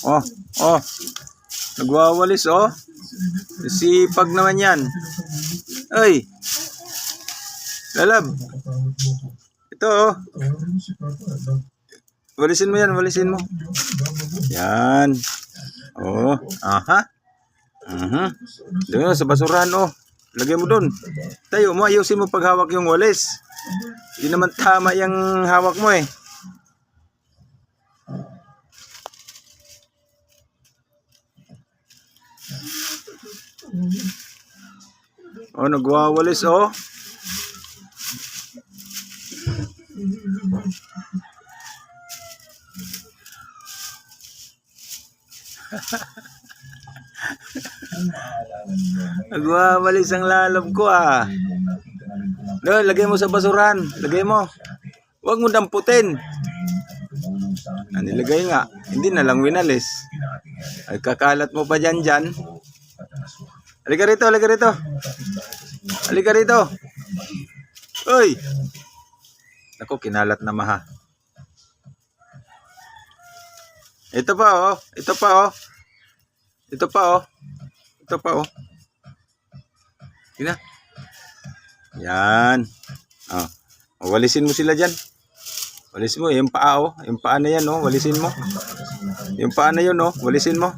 Oh, oh. Nagwawalis, oh. Sipag naman yan. Ay. Lalab. Ito, oh. Walisin mo yan, walisin mo. Yan. Oh, aha. Doon sa basurahan, oh. Lagay mo doon. Tayo mo, ayusin mo paghawak yung walis. Hindi naman tama yung hawak mo eh. Oh, nagwawalis, oh. Nagwawalis ang lalab ko, ah. No, lagay mo sa basuran. Lagay mo. Huwag mo damputin. Nilagay nga. Hindi na lang winalis. Ay, kakalat mo pa dyan. Halika rito, halika rito. Halika rito. Uy. Ako, kinalat na maha. Ito pa, oh. Ito pa, oh. Ito pa, oh. Ito pa, oh. Tina. Yan. Oh. Walisin mo sila dyan. Walisin mo. Yung paa, oh. Yung paa na yan, oh. Walisin mo. Yung paa na yun, oh. Walisin mo.